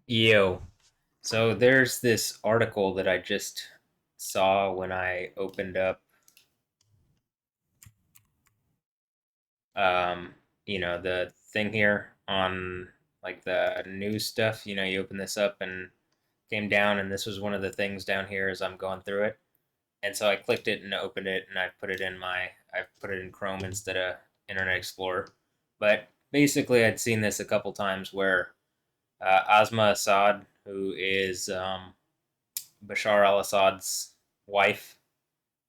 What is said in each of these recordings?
Yo, so there's this article that I just saw when I opened up, um, the thing here on like the news stuff. You open this up and came down, and this was one of the things down here as I'm going through it. And so I clicked it and opened it, and I put it in Chrome instead of Internet Explorer. But basically, I'd seen this a couple times where Asma Assad, who is Bashar al-Assad's wife,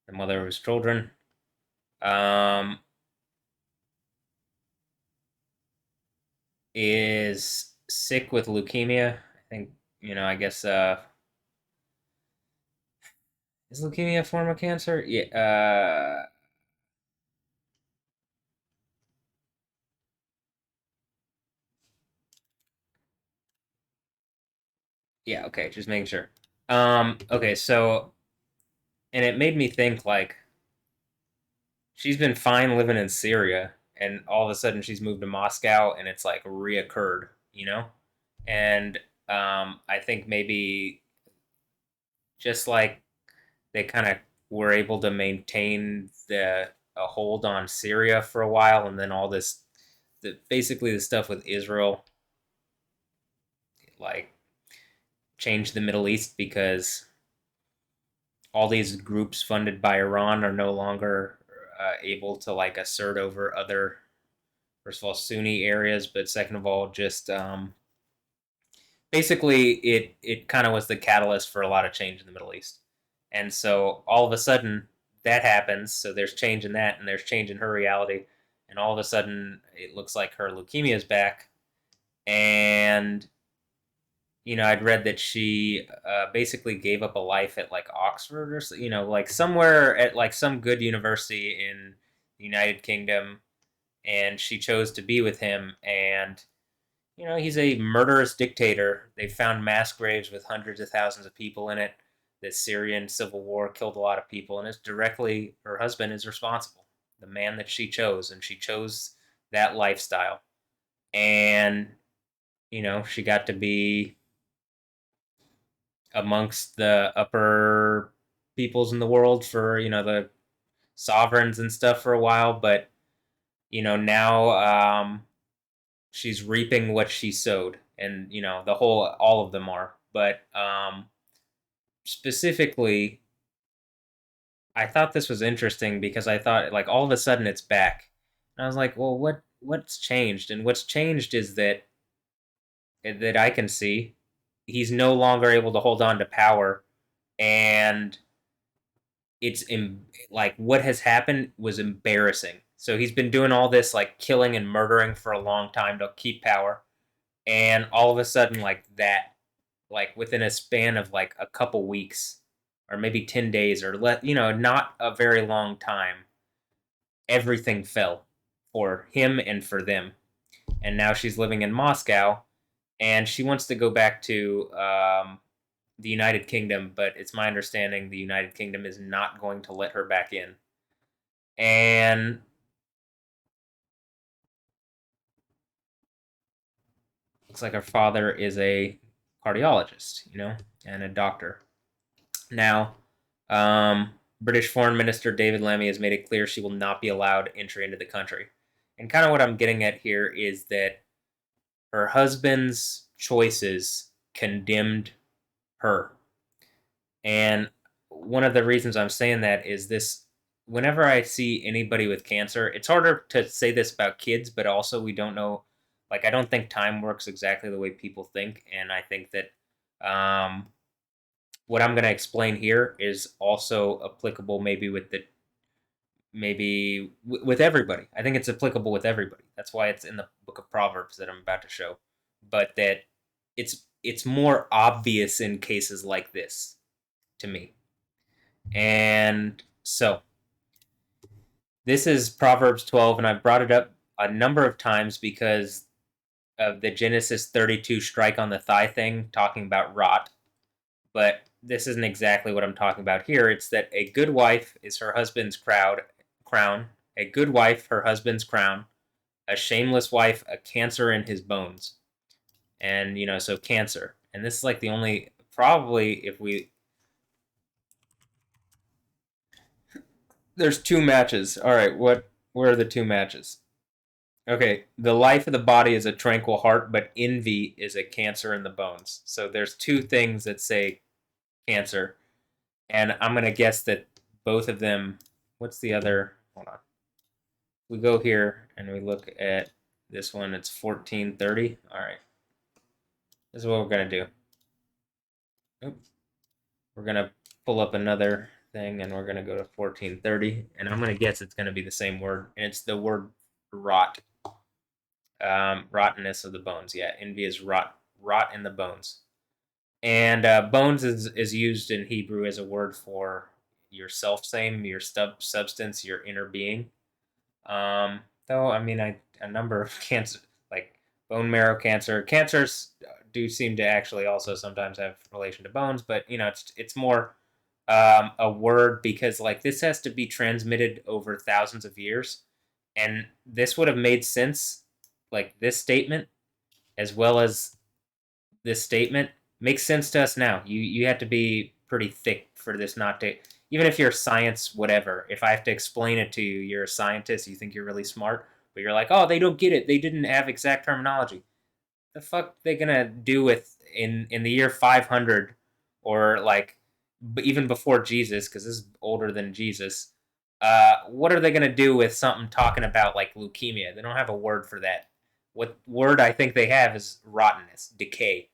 the mother of his children, um, is sick with leukemia. I think I guess is leukemia a form of cancer? Yeah. Yeah. Okay. Just making sure. Okay. So, and it made me think like she's been fine living in Syria, and all of a sudden she's moved to Moscow, and it's like reoccurred. And I think maybe just like they kind of were able to maintain the a hold on Syria for a while, and then all this, basically the stuff with Israel, like changed the Middle East because all these groups funded by Iran are no longer able to like assert over other, first of all, Sunni areas, but second of all, just basically it kind of was the catalyst for a lot of change in the Middle East. And so all of a sudden that happens. So there's change in that, and there's change in her reality. And all of a sudden it looks like her leukemia is back. And I'd read that she basically gave up a life at like Oxford or like somewhere at like some good university in the United Kingdom, and she chose to be with him. And he's a murderous dictator. They found mass graves with hundreds of thousands of people in it. The Syrian civil war killed a lot of people, and it's directly her husband is responsible. The man that she chose, and she chose that lifestyle. And she got to be amongst the upper peoples in the world for the sovereigns and stuff for a while, but now she's reaping what she sowed, and the whole all of them are, but specifically I thought this was interesting because I thought like all of a sudden it's back, and I was like, well, what's changed? And what's changed is that I can see he's no longer able to hold on to power, and like what has happened was embarrassing. So he's been doing all this like killing and murdering for a long time to keep power, and all of a sudden like that, like within a span of like a couple weeks or maybe 10 days or not a very long time, everything fell for him and for them. And now she's living in Moscow, and she wants to go back to the United Kingdom, but it's my understanding the United Kingdom is not going to let her back in. And looks like her father is a cardiologist, and a doctor. Now, British Foreign Minister David Lammy has made it clear she will not be allowed entry into the country. And kind of what I'm getting at here is that her husband's choices condemned her. And one of the reasons I'm saying that is this: whenever I see anybody with cancer, it's harder to say this about kids, but also we don't know. Like, I don't think time works exactly the way people think. And I think that what I'm going to explain here is also applicable maybe with everybody. I think it's applicable with everybody. That's why it's in the book of Proverbs that I'm about to show. But that it's more obvious in cases like this to me. And so this is Proverbs 12, and I've brought it up a number of times because of the Genesis 32 strike on the thigh thing, talking about rot. But this isn't exactly what I'm talking about here. It's that a good wife is her husband's crown, a good wife, her husband's crown, a shameless wife, a cancer in his bones. And, so cancer. And this is like the only, probably if we, there's two matches. All right, where are the two matches? Okay, the life of the body is a tranquil heart, but envy is a cancer in the bones. So there's two things that say cancer, and I'm gonna guess that both of them. What's the other? Hold on. We go here and we look at this one. It's 1430. All right, this is what we're gonna do. Oops. We're gonna pull up another thing, and we're gonna go to 1430, and I'm gonna guess it's gonna be the same word, and it's the word rot. Rottenness of the bones. Yeah, envy is rot in the bones. And bones is used in Hebrew as a word for your self same, your substance, your inner being. Though I mean, a number of cancer, like bone marrow cancer, cancers do seem to actually also sometimes have relation to bones, but it's more a word because like this has to be transmitted over thousands of years, and this would have made sense, like this statement as well as this statement makes sense to us now. You have to be pretty thick for this not to. Even if you're science, whatever. If I have to explain it to you, you're a scientist. You think you're really smart, but you're like, oh, they don't get it. They didn't have exact terminology. The fuck they gonna do with in the year 500 or like even before Jesus? Because this is older than Jesus. What are they gonna do with something talking about like leukemia? They don't have a word for that. What word I think they have is rottenness, decay,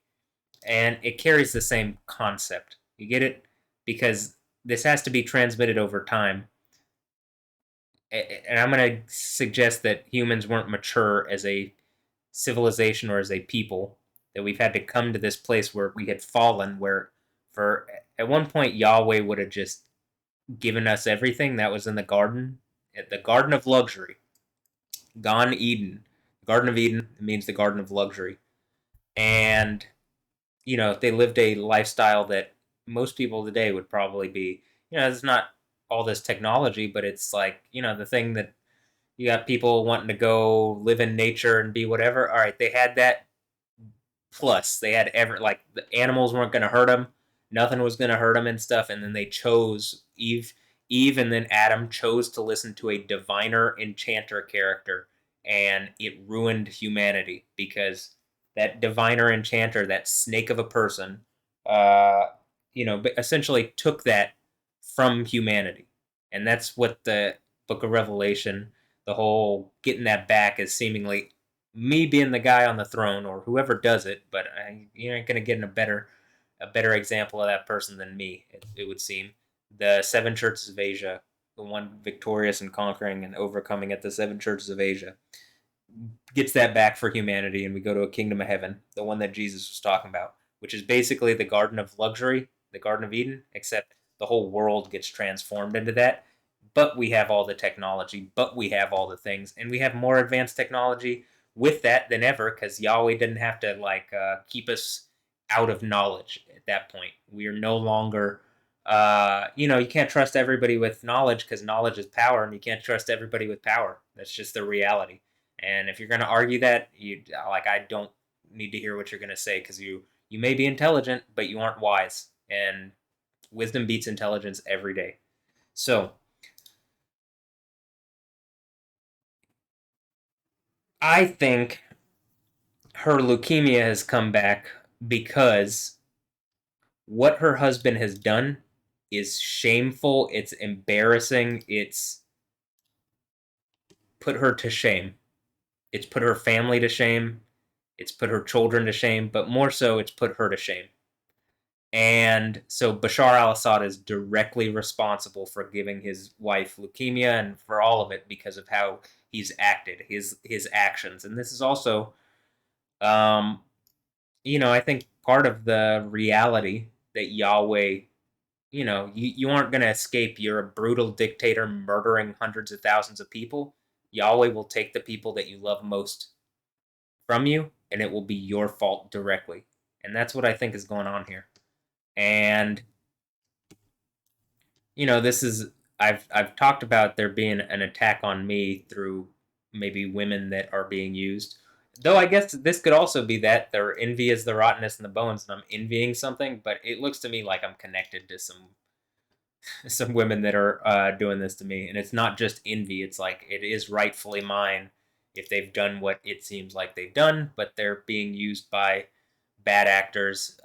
and it carries the same concept. You get it? Because this has to be transmitted over time. And I'm going to suggest that humans weren't mature as a civilization or as a people, that we've had to come to this place where we had fallen, where for at one point Yahweh would have just given us everything that was in the garden, the garden of luxury, Gan Eden. Garden of Eden means the garden of luxury. And they lived a lifestyle that most people today would probably be, it's not all this technology, but it's like, the thing that you got people wanting to go live in nature and be whatever. All right, they had that. Plus they had ever, like, the animals weren't going to hurt them, nothing was going to hurt them and stuff, and then they chose Eve and then Adam chose to listen to a diviner enchanter character, and it ruined humanity because that diviner enchanter, that snake of a person, uh essentially took that from humanity. And that's what the book of Revelation, the whole getting that back, is seemingly me being the guy on the throne or whoever does it, but you ain't gonna get a better example of that person than me. It would seem the seven churches of Asia, the one victorious and conquering and overcoming at the seven churches of Asia, gets that back for humanity, and we go to a kingdom of heaven, the one that Jesus was talking about, which is basically the garden of luxury, the Garden of Eden, except the whole world gets transformed into that. But we have all the technology, but we have all the things, and we have more advanced technology with that than ever because Yahweh didn't have to keep us out of knowledge at that point. We are no longer, you can't trust everybody with knowledge because knowledge is power, and you can't trust everybody with power. That's just the reality. And if you're going to argue that, I don't need to hear what you're going to say because you may be intelligent, but you aren't wise. And wisdom beats intelligence every day. So I think her leukemia has come back because what her husband has done is shameful. It's embarrassing. It's put her to shame. It's put her family to shame. It's put her children to shame. But more so, it's put her to shame. And so Bashar al-Assad is directly responsible for giving his wife leukemia and for all of it because of how he's acted, his actions. And this is also, um, I think part of the reality that Yahweh, you aren't going to escape. You're a brutal dictator murdering hundreds of thousands of people. Yahweh will take the people that you love most from you, and it will be your fault directly. And that's what I think is going on here. And this is, I've talked about there being an attack on me through maybe women that are being used. Though I guess this could also be that their envy is the rottenness in the bones, and I'm envying something. But it looks to me like I'm connected to some women that are doing this to me, and it's not just envy. It's like it is rightfully mine if they've done what it seems like they've done, but they're being used by bad actors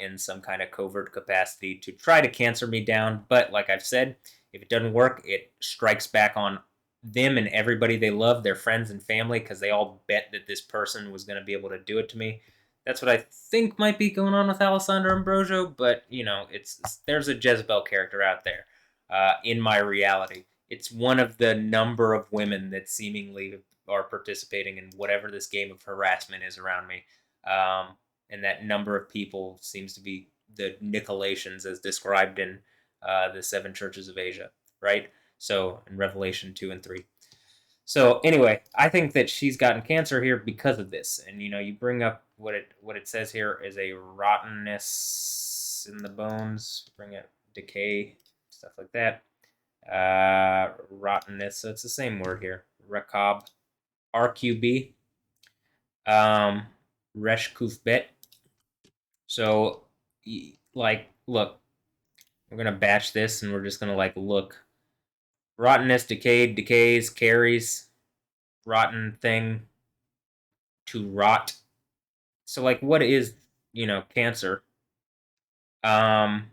in some kind of covert capacity to try to cancer me down. But like I've said, if it doesn't work, it strikes back on them and everybody they love, their friends and family, because they all bet that this person was going to be able to do it to me. That's what I think might be going on with Alessandro Ambrosio, but it's there's a Jezebel character out there in my reality. It's one of the number of women that seemingly are participating in whatever this game of harassment is around me. Um, and that number of people seems to be the Nicolaitans as described in the seven churches of Asia, right? So in Revelation 2 and 3. So anyway, I think that she's gotten cancer here because of this. And you bring up what it says here is a rottenness in the bones, bring it decay, stuff like that. Rottenness, so it's the same word here. Rakab, RQB, um, Resh Kufbet. So, like, look, we're gonna batch this, and we're just gonna like look. Rottenness, decayed, decays, carries, rotten thing to rot. So, like, what is cancer? Um,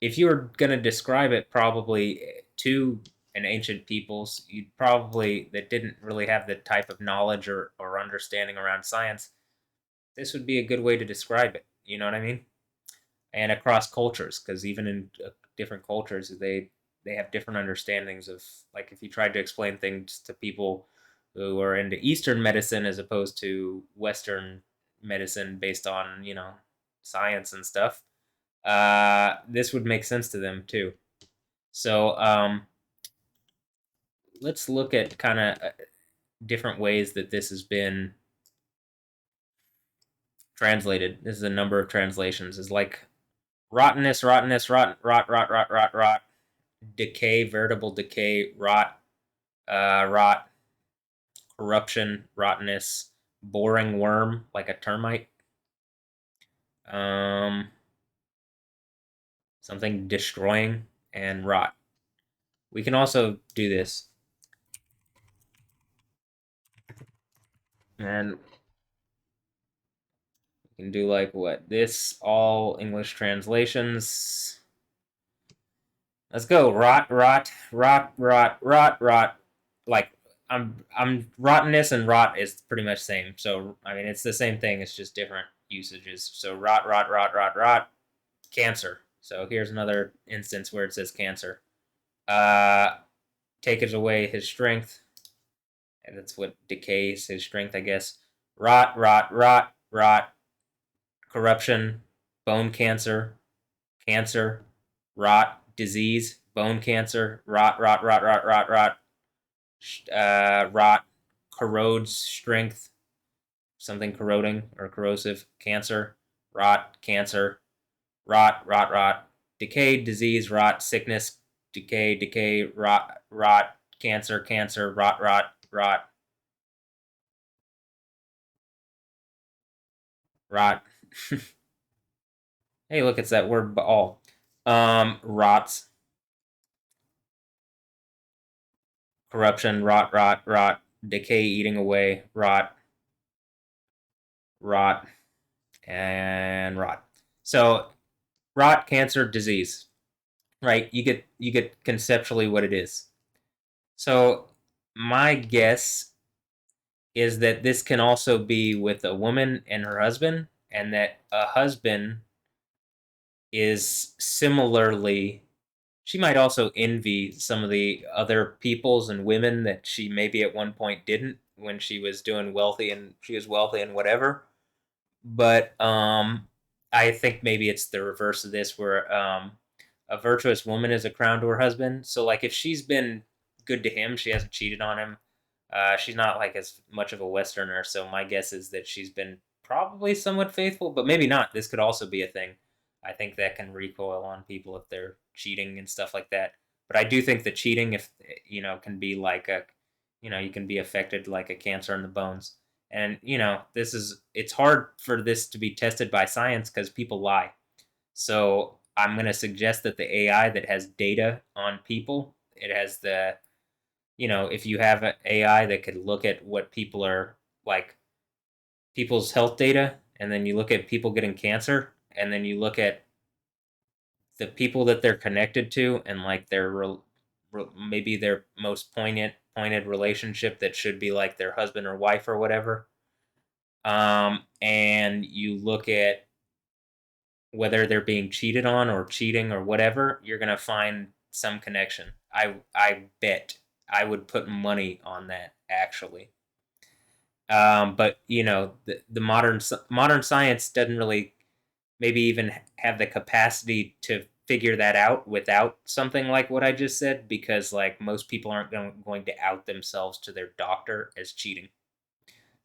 if you were gonna describe it, probably to an ancient peoples, you'd probably that didn't really have the type of knowledge or understanding around science. This would be a good way to describe it. You know what I mean? And across cultures, because even in different cultures they have different understandings of, like, if you tried to explain things to people who are into Eastern medicine as opposed to Western medicine based on science and stuff, this would make sense to them too. So let's look at kind of different ways that this has been translated. This is a number of translations. Is like rottenness, rottenness, rot, decay, veritable decay, rot, corruption, rottenness, boring worm, like a termite, um, something destroying, and rot. We can also do this, and we can do like what this all English translations. Let's go. Rot, rot, rot, rot, rot, rot. Like I'm rottenness and rot is pretty much the same. So I mean it's the same thing. It's just different usages. So rot, rot, rot, rot, rot. Cancer. So here's another instance where it says cancer. Uh, take it away his strength. And that's what decays his strength, I guess. Rot, rot, rot, rot. Corruption, bone cancer, cancer, rot, disease, bone cancer, rot, rot, rot, rot, rot, rot, rot, corrodes strength, something corroding or corrosive, cancer, rot, cancer, rot, rot, rot, decay, disease, rot, sickness, decay, rot, rot, cancer, cancer, rot, rot, rot, rot. Hey, look, it's that word all. Rots, corruption, rot, rot, rot, decay, eating away, rot, rot, and rot. So rot, cancer, disease, right? You get conceptually what it is. So my guess is that this can also be with a woman and her husband, and that a husband is similarly, she might also envy some of the other peoples and women that she maybe at one point didn't when she was doing wealthy, and she was wealthy and whatever. But I think maybe it's the reverse of this, where a virtuous woman is a crown to her husband. So like if she's been good to him, she hasn't cheated on him. She's not like as much of a Westerner, so my guess is that she's been probably somewhat faithful, but maybe not. This could also be a thing. I think that can recoil on people if they're cheating and stuff like that. But I do think that cheating, if can be like a, you can be affected like a cancer in the bones. And it's hard for this to be tested by science because people lie. So I'm going to suggest that the AI that has data on people, it has if you have an AI that could look at what people are like, people's health data, and then you look at people getting cancer, and then you look at the people that they're connected to, and like maybe their most pointed relationship that should be like their husband or wife or whatever. And you look at whether they're being cheated on or cheating or whatever, you're gonna find some connection. I bet I would put money on that actually. But the modern science doesn't really maybe even have the capacity to figure that out without something like what I just said, because like most people aren't going to out themselves to their doctor as cheating.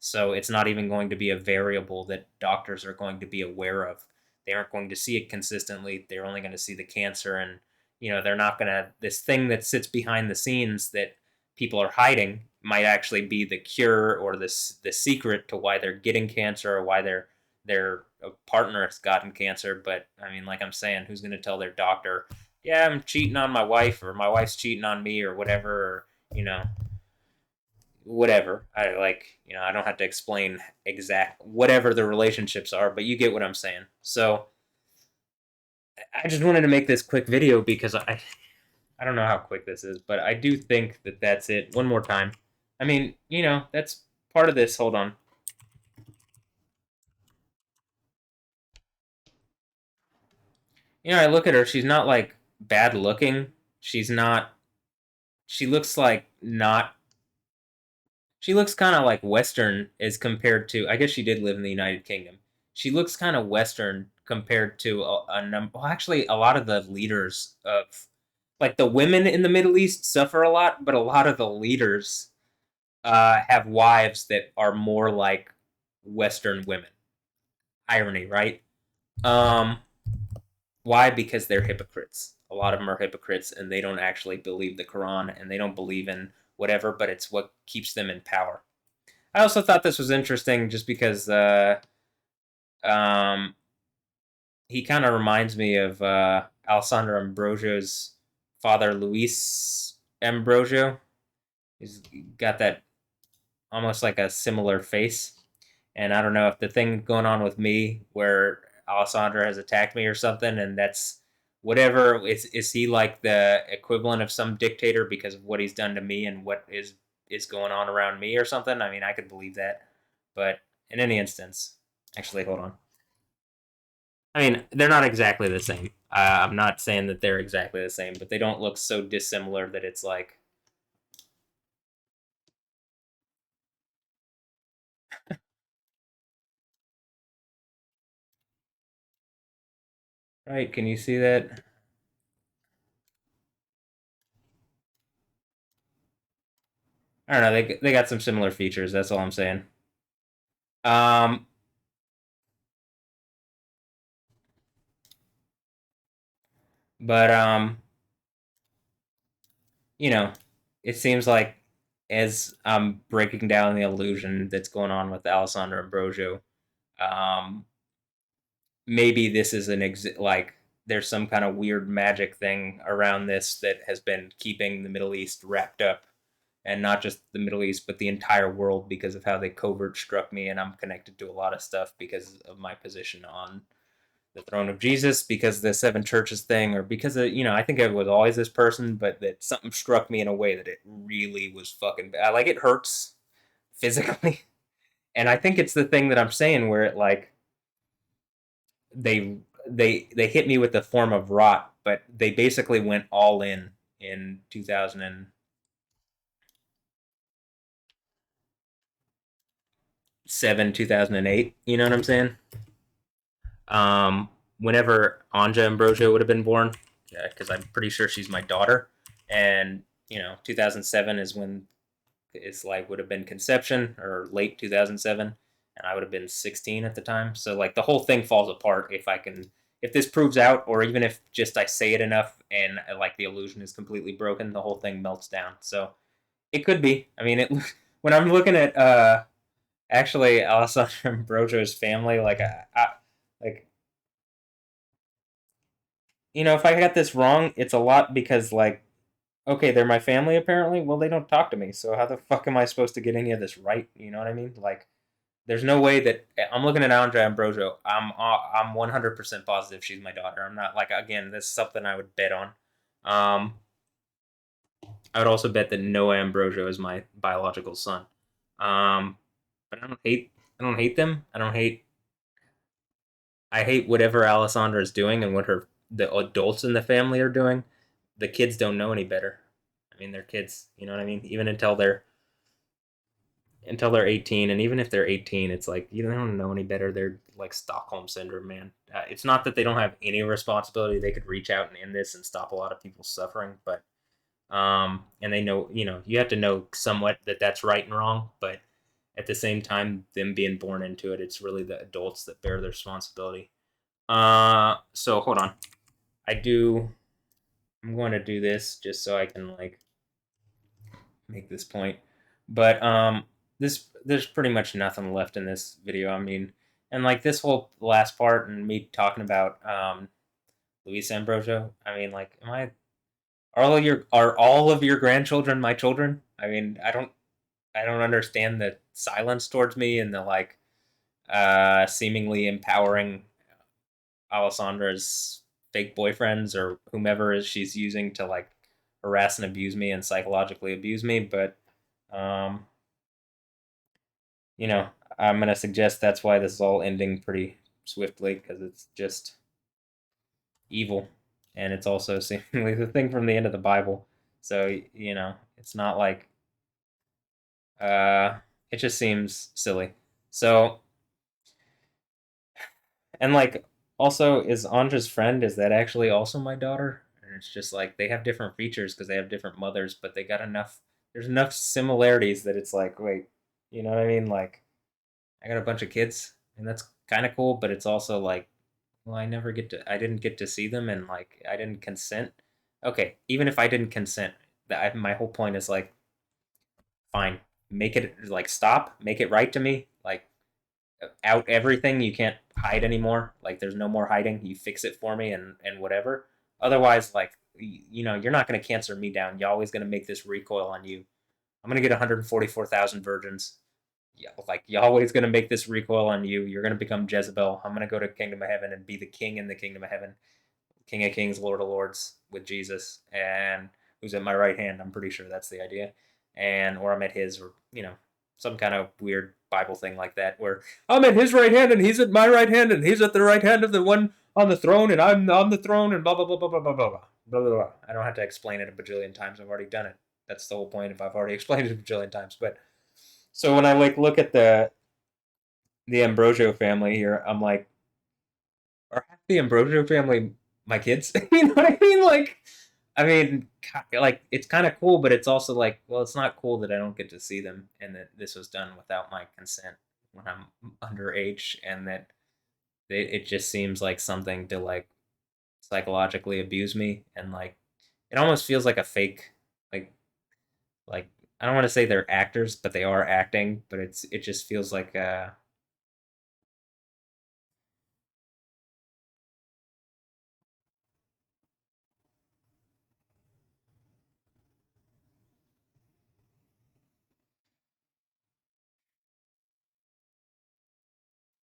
So it's not even going to be a variable that doctors are going to be aware of. They aren't going to see it consistently. They're only going to see the cancer, and they're not going to, this thing that sits behind the scenes that people are hiding might actually be the cure or the secret to why they're getting cancer or why their partner has gotten cancer. But I mean, like I'm saying, who's going to tell their doctor, yeah, I'm cheating on my wife, or my wife's cheating on me, or whatever, or whatever. I don't have to explain exact whatever the relationships are, but you get what I'm saying. So I just wanted to make this quick video because I don't know how quick this is, but I do think that that's it. One more time. I mean, that's part of this. Hold on. I look at her. She's not like bad looking. She's not. She looks like not. She looks kind of like Western as compared to. I guess she did live in the United Kingdom. She looks kind of Western compared to a number. Well, actually, a lot of the leaders of, like, the women in the Middle East suffer a lot, but a lot of the leaders have wives that are more like Western women. Irony, right? Um, why? Because they're hypocrites. A lot of them are hypocrites, and they don't actually believe the Quran, and they don't believe in whatever, but it's what keeps them in power. I also thought this was interesting just because um, he kind of reminds me of Alessandro Ambrosio's father, Luis Ambrosio. He's got that almost like a similar face. And I don't know if the thing going on with me where Alessandra has attacked me or something, and that's whatever. Is he like the equivalent of some dictator because of what he's done to me and what is going on around me or something? I mean, I could believe that, but in any instance, actually, hold on. I mean, they're not exactly the same. I'm not saying that they're exactly the same, but they don't look so dissimilar that it's like, right? Can you see that? I don't know. They got some similar features. That's all I'm saying. Um, but you know, it seems like as I'm breaking down the illusion that's going on with Alessandro Ambrosio, um, maybe this is like there's some kind of weird magic thing around this that has been keeping the Middle East wrapped up, and not just the Middle East, but the entire world because of how they covert struck me, and I'm connected to a lot of stuff because of my position on the throne of Jesus, because of the seven churches thing, or because of, I think I was always this person, but that something struck me in a way that it really was fucking bad. Like, it hurts physically. And I think it's the thing that I'm saying where it like they they hit me with the form of rot, but they basically went all in 2007, 2008. You know what I'm saying? Um, whenever Anja Ambrosio would have been born, because I'm pretty sure she's my daughter, and 2007 is when it's like would have been conception, or late 2007, and I would have been 16 at the time. So like the whole thing falls apart if this proves out, or even if just I say it enough and like the illusion is completely broken, the whole thing melts down. So it could be. I mean, when I'm looking actually, Alessandro Ambrosio's family, like if I got this wrong, it's a lot because like, okay, they're my family apparently. Well, they don't talk to me, so how the fuck am I supposed to get any of this right? You know what I mean? Like, there's no way that I'm looking at Andrea Ambrosio. I'm 100% positive she's my daughter. I'm not like, again, this is something I would bet on. Um, I would also bet that Noah Ambrosio is my biological son. Um, but I don't hate them. I hate whatever Alessandra is doing and what the adults in the family are doing. The kids don't know any better. I mean, they're kids. You know what I mean? Even until they're 18, and even if they're 18, it's like you don't know any better. They're like Stockholm syndrome, man. It's not that they don't have any responsibility. They could reach out and end this and stop a lot of people's suffering, but and they know, you have to know somewhat that that's right and wrong, but at the same time, them being born into it, it's really the adults that bear the responsibility. So hold on. I do. I'm going to do this just so I can like make this point. But this there's pretty much nothing left in this video. I mean, and like this whole last part and me talking about Luis Ambrosio. I mean, like, are all of your grandchildren my children? I mean, I don't understand the silence towards me and the like seemingly empowering Alessandra's fake boyfriends or whomever she's using to like harass and abuse me and psychologically abuse me. But um, you know, I'm gonna suggest that's why this is all ending pretty swiftly because it's just evil, and it's also seemingly the thing from the end of the Bible. So it's not like uh, it just seems silly. So and like also is Andra's friend, is that actually also my daughter? And it's just like they have different features because they have different mothers, but they got enough. There's enough similarities that it's like, wait, you know what I mean? Like I got a bunch of kids, and that's kind of cool, but it's also like, well, I didn't get to see them, and like I didn't consent. Okay, even if I didn't consent, my whole point is like, fine, make it like stop, make it right to me, like out everything. You can't hide anymore. Like there's no more hiding. You fix it for me and whatever. Otherwise, like you're not going to cancer me down. You're always going to make this recoil on you. I'm going to get 144,000 virgins. Yeah, like Yahweh's going to make this recoil on you. You're going to become Jezebel. I'm going to go to Kingdom of Heaven and be the king in the Kingdom of Heaven, King of Kings, Lord of Lords with Jesus, and who's at my right hand. I'm pretty sure that's the idea, and or I'm at his, or some kind of weird Bible thing like that, where I'm at his right hand and he's at my right hand and he's at the right hand of the one on the throne and I'm on the throne and blah blah blah blah blah blah blah blah blah blah. I don't have to explain it a bajillion times. I've already done it. That's the whole point. If I've already explained it a bajillion times, but so when I like look at the Ambrosio family here, I'm like, are half the Ambrosio family my kids? You know what I mean? Like, I mean, like it's kind of cool, but it's also like, well, it's not cool that I don't get to see them and that this was done without my consent when I'm underage, and that it just seems like something to like psychologically abuse me, and like it almost feels like a fake, like like I don't want to say they're actors, but they are acting, but it just feels like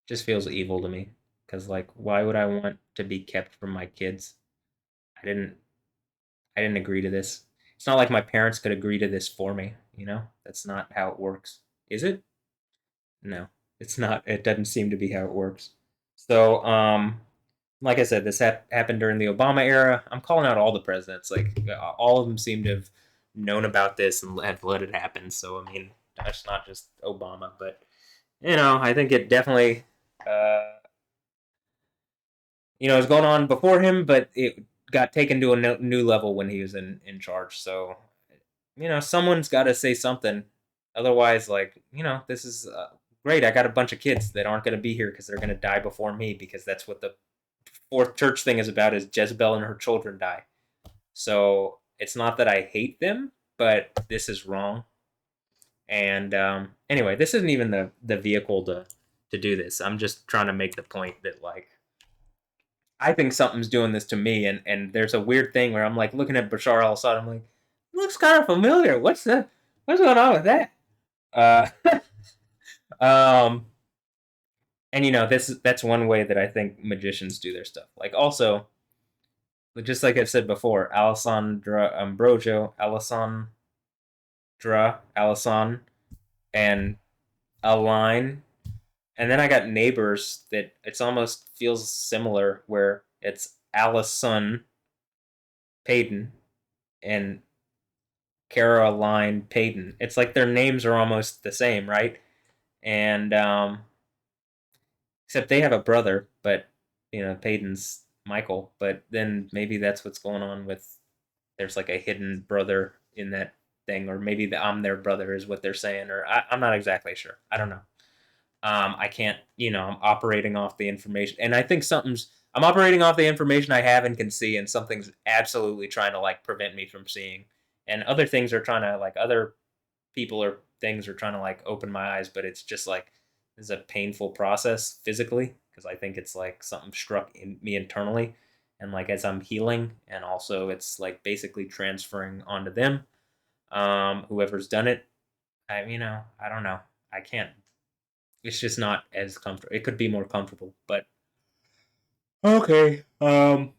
just feels evil to me, because like why would I want to be kept from my kids? I didn't I didn't agree to this. It's not like my parents could agree to this for me, That's not how it works. Is it? No. It's not. It doesn't seem to be how it works. So like I said, this happened during the Obama era. I'm calling out all the presidents. Like all of them seem to have known about this and have let it happen. So I mean, that's not just Obama, but I think it definitely uh it was going on before him, but it got taken to a new level when he was in charge. So, someone's got to say something. Otherwise, like, this is great. I got a bunch of kids that aren't going to be here because they're going to die before me, because that's what the fourth church thing is about, is Jezebel and her children die. So it's not that I hate them, but this is wrong. And anyway, this isn't even the vehicle to do this. I'm just trying to make the point that like I think something's doing this to me, and there's a weird thing where I'm like looking at Bashar al-Assad. I'm like, it looks kind of familiar. What's going on with that? Uh, um, and that's one way that I think magicians do their stuff. Like also, just like I've said before, Alessandra Ambrogio, Alessan, and Align. And then I got neighbors that it's almost feels similar, where it's Allison Payton and Caroline Payton. It's like their names are almost the same, right? And except they have a brother, but Payton's Michael. But then maybe that's what's going on with there's like a hidden brother in that thing, or maybe I'm their brother is what they're saying, or I'm not exactly sure. I don't know. I can't, I'm operating off the information, and I think I'm operating off the information I have and can see, and something's absolutely trying to like prevent me from seeing, and other things are trying to like other people or things are trying to like open my eyes, but it's just like this is a painful process physically because I think it's like something struck in me internally, and like as I'm healing, and also it's like basically transferring onto them, whoever's done it. I don't know. I can't. It's just not as comfortable. It could be more comfortable, but okay. So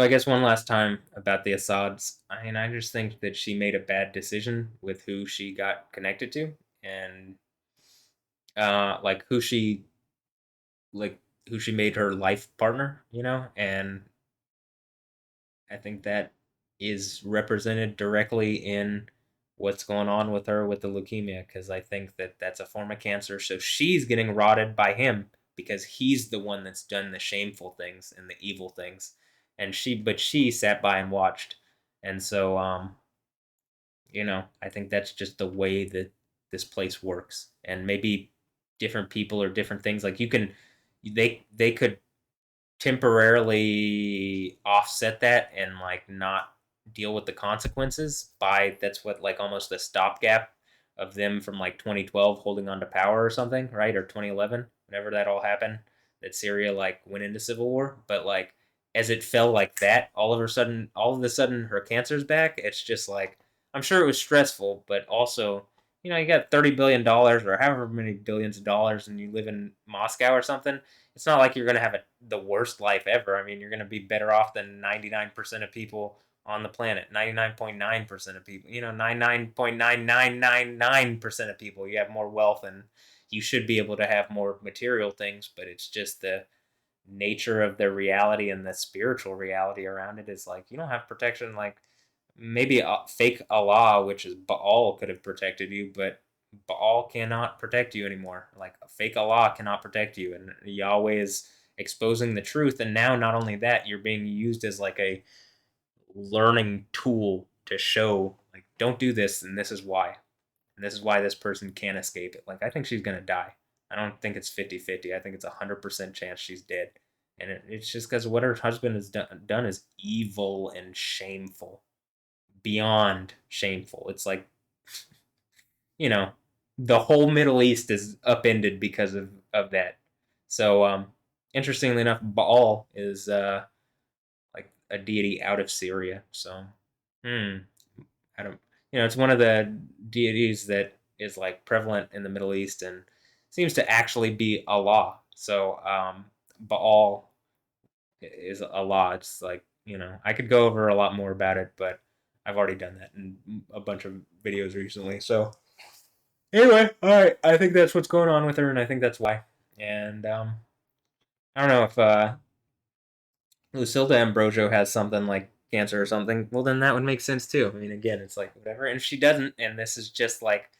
I guess one last time about the Assads. I just think that she made a bad decision with who she got connected to, and like like who she made her life partner. And I think that is represented directly in what's going on with her with the leukemia, because I think that that's a form of cancer. So she's getting rotted by him because he's the one that's done the shameful things and the evil things, and she sat by and watched. And so I think that's just the way that this place works. And maybe different people or different things, like they could temporarily offset that and like not deal with the consequences by that's what like almost a stopgap of them from like 2012 holding on to power or something, right? Or 2011, whenever that all happened, that Syria like went into civil war. But like as it fell like that, all of a sudden her cancer's back. It's just like I'm sure it was stressful, but also you got $30 billion or however many billions of dollars, and you live in Moscow or something. It's not like you're going to have the worst life ever. I mean, you're going to be better off than 99% of people on the planet. 99.9% of people, 99.9999% of people. You have more wealth, and you should be able to have more material things, but it's just the nature of the reality and the spiritual reality around it is like you don't have protection. Like maybe fake Allah, which is Baal, could have protected you, but Baal cannot protect you anymore. Like a fake Allah cannot protect you, and Yahweh is exposing the truth. And now, not only that, you're being used as like a learning tool to show, like, don't do this, and this is why. And this is why this person can't escape it. Like, I think she's going to die. I don't think it's 50-50. I think it's 100% chance she's dead. And it's just because what her husband has done is evil and shameful, beyond shameful. It's like, you know, the whole Middle East is upended because of that. So, interestingly enough, Baal is like a deity out of Syria. So, hmm, I don't, it's one of the deities that is like prevalent in the Middle East and seems to actually be Allah. So, Baal is Allah. It's like, I could go over a lot more about it, but I've already done that in a bunch of videos recently. So, anyway, all right. I think that's what's going on with her, and I think that's why. And I don't know if Lucilda Ambrosio has something like cancer or something. Well, then that would make sense too. I mean, again, it's like whatever. And if she doesn't, and this is just like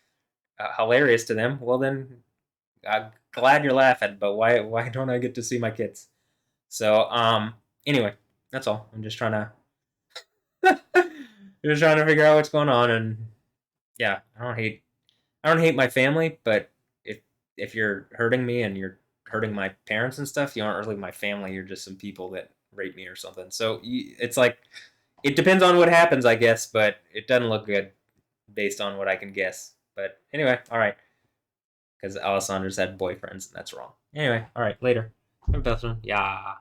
hilarious to them, well, then I'm glad you're laughing. But why don't I get to see my kids? So anyway, that's all. I'm just trying to just trying to figure out what's going on, and yeah, I don't hate my family, but if if you're hurting me and you're hurting my parents and stuff, you aren't really my family. You're just some people that rape me or something. So it's like it depends on what happens, I guess, but it doesn't look good based on what I can guess. But anyway, all right, because Alessandro's had boyfriends, and that's wrong. Anyway, all right, later. Yeah.